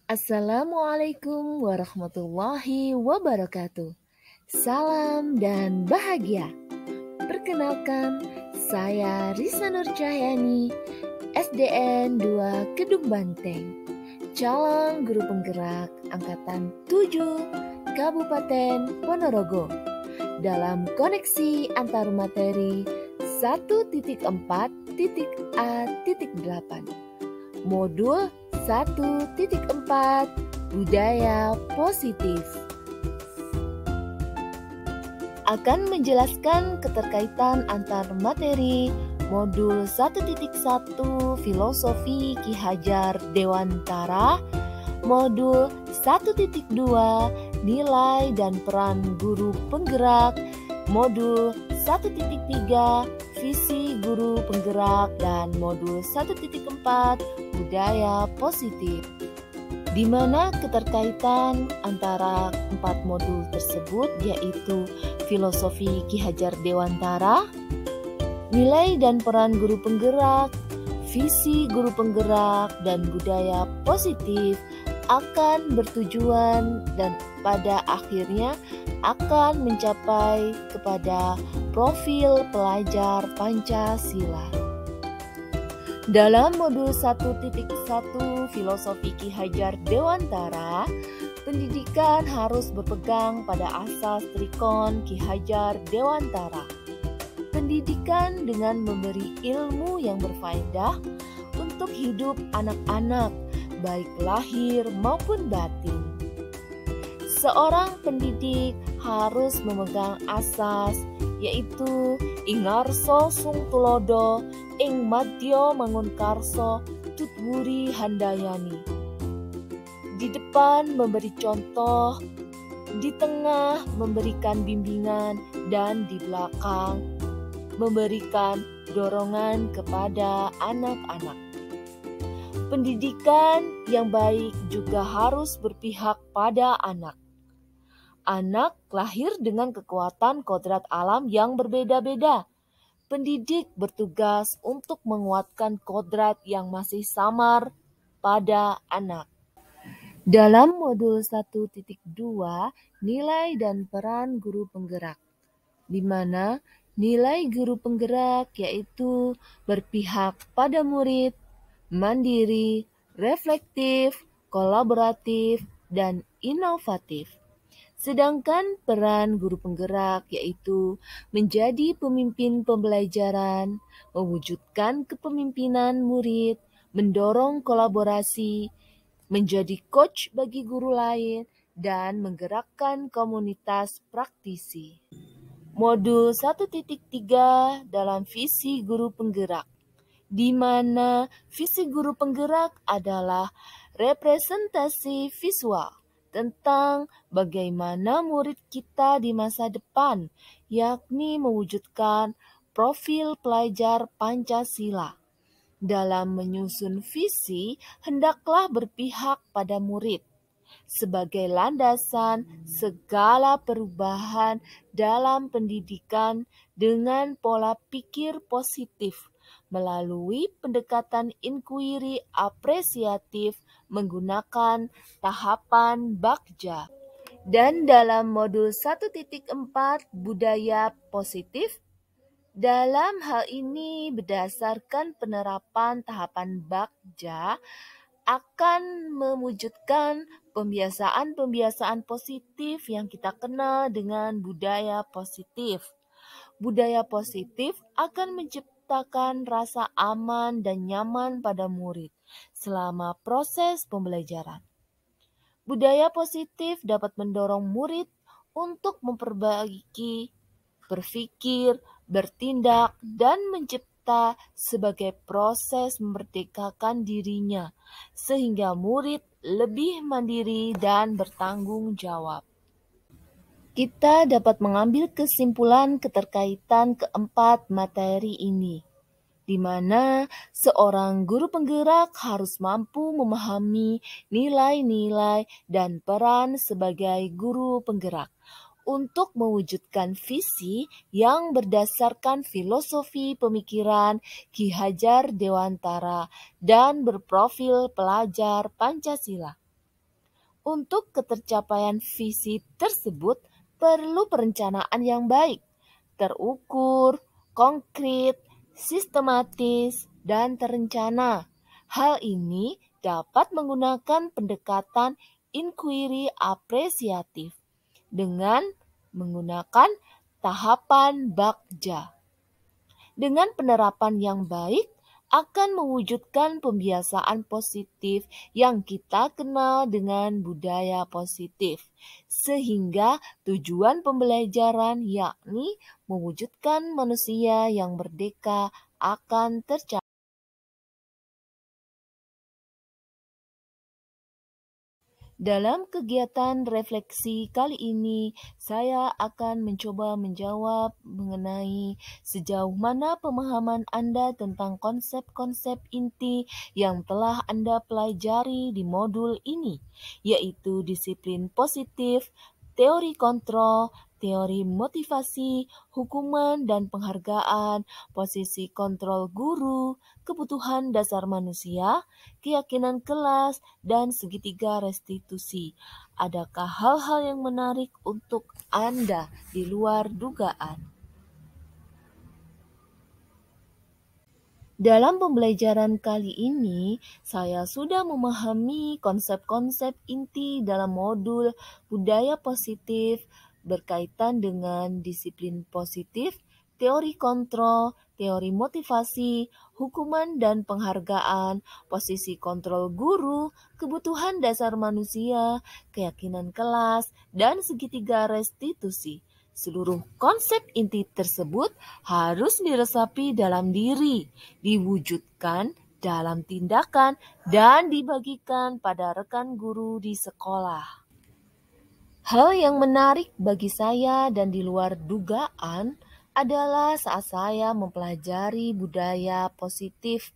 Assalamualaikum warahmatullahi wabarakatuh. Salam dan bahagia. Perkenalkan, saya Risa Nur Cahyani, SDN 2 Kedung Banteng, calon guru penggerak Angkatan 7 Kabupaten Ponorogo. Dalam koneksi antar materi 1.4.A.8 Modul 1.4 Budaya Positif akan menjelaskan keterkaitan antar materi Modul 1.1 Filosofi Ki Hajar Dewantara, Modul 1.2 Nilai dan Peran Guru Penggerak, Modul 1.3 Visi Guru Penggerak, dan Modul 1.4 Budaya Positif, di mana keterkaitan antara 4 modul tersebut yaitu Filosofi Ki Hajar Dewantara, Nilai dan Peran Guru Penggerak, Visi Guru Penggerak, dan Budaya Positif akan bertujuan dan pada akhirnya akan mencapai kepada profil pelajar Pancasila. Dalam modul 1.1 Filosofi Ki Hajar Dewantara, pendidikan harus berpegang pada asas trikon Ki Hajar Dewantara. Pendidikan dengan memberi ilmu yang berfaedah untuk hidup anak-anak, baik lahir maupun batin. Seorang pendidik harus memegang asas yaitu ingarso sung tulodo ing madya mangunkarso tutwuri handayani. Di depan memberi contoh, di tengah memberikan bimbingan, dan di belakang memberikan dorongan kepada anak-anak. Pendidikan yang baik juga harus berpihak pada anak. Anak lahir dengan kekuatan kodrat alam yang berbeda-beda. Pendidik bertugas untuk menguatkan kodrat yang masih samar pada anak. Dalam modul 1.2 Nilai dan Peran Guru Penggerak, di mana nilai guru penggerak yaitu berpihak pada murid, mandiri, reflektif, kolaboratif, dan inovatif. Sedangkan peran guru penggerak yaitu menjadi pemimpin pembelajaran, mewujudkan kepemimpinan murid, mendorong kolaborasi, menjadi coach bagi guru lain, dan menggerakkan komunitas praktisi. Modul 1.3 dalam visi guru penggerak, di mana visi guru penggerak adalah representasi visual tentang bagaimana murid kita di masa depan, yakni mewujudkan profil pelajar Pancasila. Dalam menyusun visi, hendaklah berpihak pada murid sebagai landasan segala perubahan dalam pendidikan dengan pola pikir positif melalui pendekatan inquiry apresiatif menggunakan tahapan Bagja. Dan dalam modul 1.4 Budaya Positif, dalam hal ini berdasarkan penerapan tahapan Bagja akan mewujudkan pembiasaan-pembiasaan positif yang kita kenal dengan budaya positif. Budaya positif akan menciptakan rasa aman dan nyaman pada murid selama proses pembelajaran. Budaya positif dapat mendorong murid untuk memperbaiki, berpikir, bertindak, dan mencipta sebagai proses memerdekakan dirinya, sehingga murid lebih mandiri dan bertanggung jawab. Kita dapat mengambil kesimpulan keterkaitan keempat materi ini, di mana seorang guru penggerak harus mampu memahami nilai-nilai dan peran sebagai guru penggerak untuk mewujudkan visi yang berdasarkan filosofi pemikiran Ki Hajar Dewantara dan berprofil pelajar Pancasila. Untuk ketercapaian visi tersebut perlu perencanaan yang baik, terukur, konkret, sistematis, dan terencana. Hal ini dapat menggunakan pendekatan inquiry apresiatif dengan menggunakan tahapan Bagja. Dengan penerapan yang baik, akan mewujudkan pembiasaan positif yang kita kenal dengan budaya positif, sehingga tujuan pembelajaran yakni mewujudkan manusia yang merdeka akan tercapai. Dalam kegiatan refleksi kali ini, saya akan mencoba menjawab mengenai sejauh mana pemahaman Anda tentang konsep-konsep inti yang telah Anda pelajari di modul ini, yaitu disiplin positif, teori kontrol, teori motivasi, hukuman dan penghargaan, posisi kontrol guru, kebutuhan dasar manusia, keyakinan kelas, dan segitiga restitusi. Adakah hal-hal yang menarik untuk Anda di luar dugaan? Dalam pembelajaran kali ini, saya sudah memahami konsep-konsep inti dalam modul budaya positif berkaitan dengan disiplin positif, teori kontrol, teori motivasi, hukuman dan penghargaan, posisi kontrol guru, kebutuhan dasar manusia, keyakinan kelas, dan segitiga restitusi. Seluruh konsep inti tersebut harus diresapi dalam diri, diwujudkan dalam tindakan, dan dibagikan pada rekan guru di sekolah. Hal yang menarik bagi saya dan di luar dugaan adalah saat saya mempelajari budaya positif,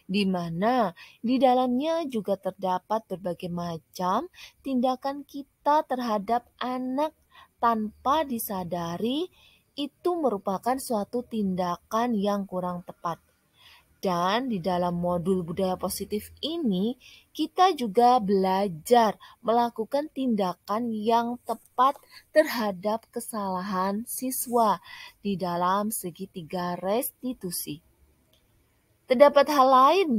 di mana di dalamnya juga terdapat berbagai macam tindakan kita terhadap anak tanpa disadari itu merupakan suatu tindakan yang kurang tepat. Dan di dalam modul budaya positif ini, kita juga belajar melakukan tindakan yang tepat terhadap kesalahan siswa di dalam segitiga restitusi. Terdapat hal lain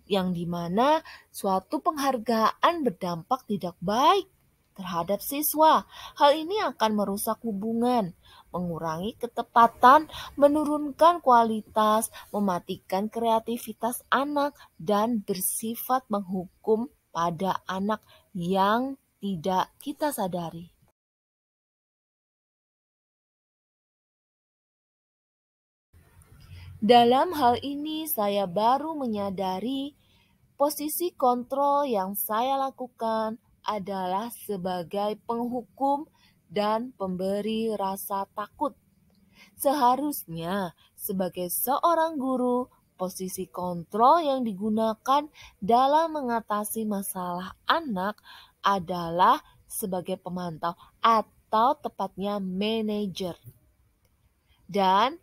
yang dimana suatu penghargaan berdampak tidak baik terhadap siswa. Hal ini akan merusak hubungan, mengurangi ketepatan, menurunkan kualitas, mematikan kreativitas anak, dan bersifat menghukum pada anak yang tidak kita sadari. Dalam hal ini, saya baru menyadari posisi kontrol yang saya lakukan adalah sebagai penghukum dan pemberi rasa takut. Seharusnya, sebagai seorang guru, posisi kontrol yang digunakan dalam mengatasi masalah anak adalah sebagai pemantau atau tepatnya manajer. Dan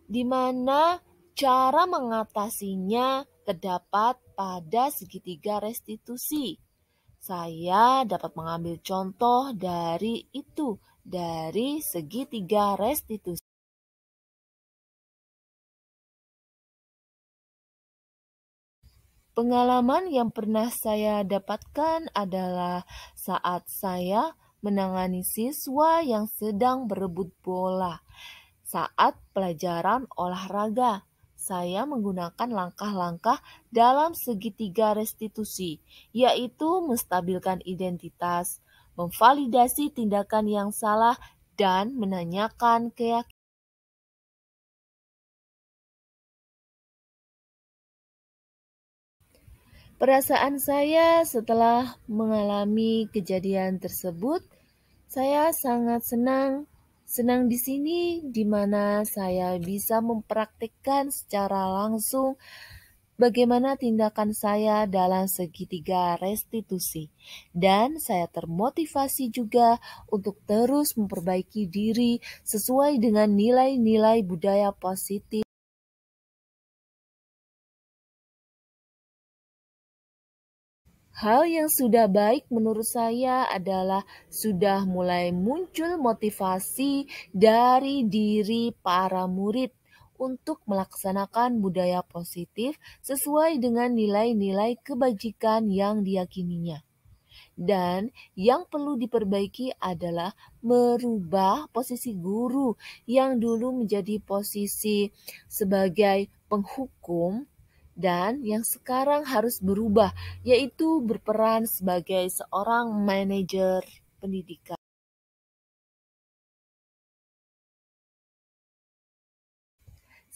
di mana cara mengatasinya terdapat pada segitiga restitusi. Saya dapat mengambil contoh dari itu, dari segitiga restitusi. Pengalaman yang pernah saya dapatkan adalah saat saya menangani siswa yang sedang berebut bola. Saat pelajaran olahraga, saya menggunakan langkah-langkah dalam segitiga restitusi, yaitu menstabilkan identitas, memvalidasi tindakan yang salah, dan menanyakan keyakinan. Perasaan saya setelah mengalami kejadian tersebut, saya sangat senang. Senang di sini di mana saya bisa mempraktikkan secara langsung bagaimana tindakan saya dalam segitiga restitusi. Dan saya termotivasi juga untuk terus memperbaiki diri sesuai dengan nilai-nilai budaya positif. Hal yang sudah baik menurut saya adalah sudah mulai muncul motivasi dari diri para murid untuk melaksanakan budaya positif sesuai dengan nilai-nilai kebajikan yang diyakininya. Dan yang perlu diperbaiki adalah merubah posisi guru yang dulu menjadi posisi sebagai penghukum dan yang sekarang harus berubah, yaitu berperan sebagai seorang manajer pendidikan.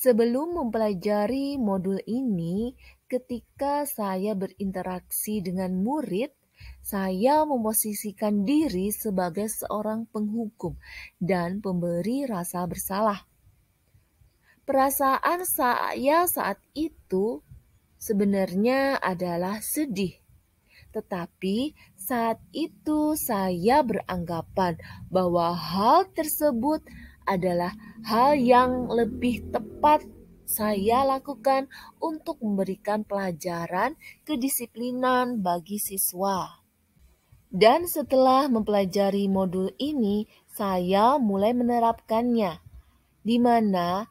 Sebelum mempelajari modul ini, ketika saya berinteraksi dengan murid, saya memosisikan diri sebagai seorang penghukum dan pemberi rasa bersalah. Perasaan saya saat itu sebenarnya adalah sedih. Tetapi saat itu saya beranggapan bahwa hal tersebut adalah hal yang lebih tepat saya lakukan untuk memberikan pelajaran kedisiplinan bagi siswa. Dan setelah mempelajari modul ini, saya mulai menerapkannya, di mana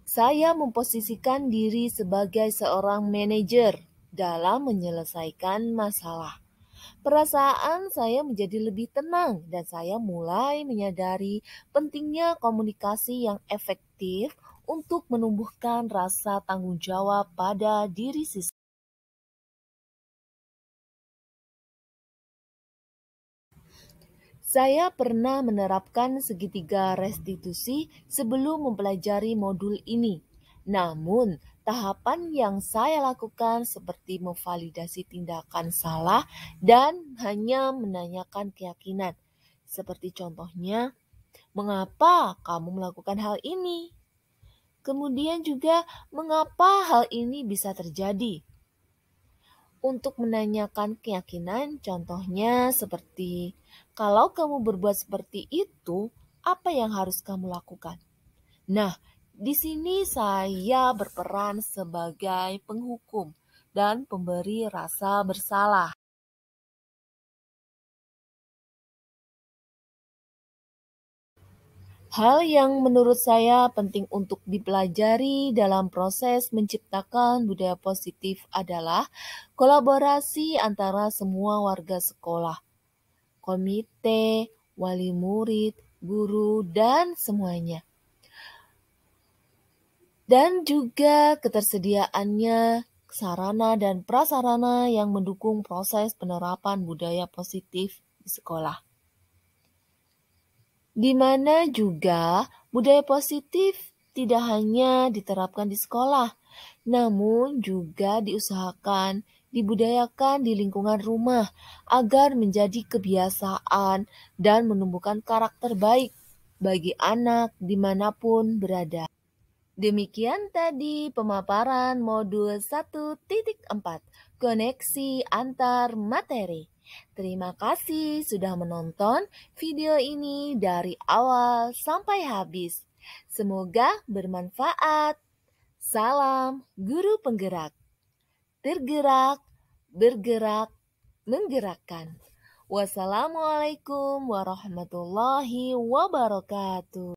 saya memposisikan diri sebagai seorang manajer dalam menyelesaikan masalah. Perasaan saya menjadi lebih tenang dan saya mulai menyadari pentingnya komunikasi yang efektif untuk menumbuhkan rasa tanggung jawab pada diri siswa. Saya pernah menerapkan segitiga restitusi sebelum mempelajari modul ini. Namun, tahapan yang saya lakukan seperti memvalidasi tindakan salah dan hanya menanyakan keyakinan. Seperti contohnya, mengapa kamu melakukan hal ini? Kemudian juga, mengapa hal ini bisa terjadi? Untuk menanyakan keyakinan, contohnya seperti, kalau kamu berbuat seperti itu, apa yang harus kamu lakukan? Nah, di sini saya berperan sebagai penghukum dan pemberi rasa bersalah. Hal yang menurut saya penting untuk dipelajari dalam proses menciptakan budaya positif adalah kolaborasi antara semua warga sekolah, komite, wali murid, guru, dan semuanya. Dan juga ketersediaannya sarana dan prasarana yang mendukung proses penerapan budaya positif di sekolah. Di mana juga budaya positif tidak hanya diterapkan di sekolah, namun juga diusahakan dibudayakan di lingkungan rumah agar menjadi kebiasaan dan menumbuhkan karakter baik bagi anak dimanapun berada. Demikian tadi pemaparan modul 1.4, koneksi antar materi. Terima kasih sudah menonton video ini dari awal sampai habis. Semoga bermanfaat. Salam guru penggerak. Tergerak, bergerak, menggerakkan. Wassalamualaikum warahmatullahi wabarakatuh.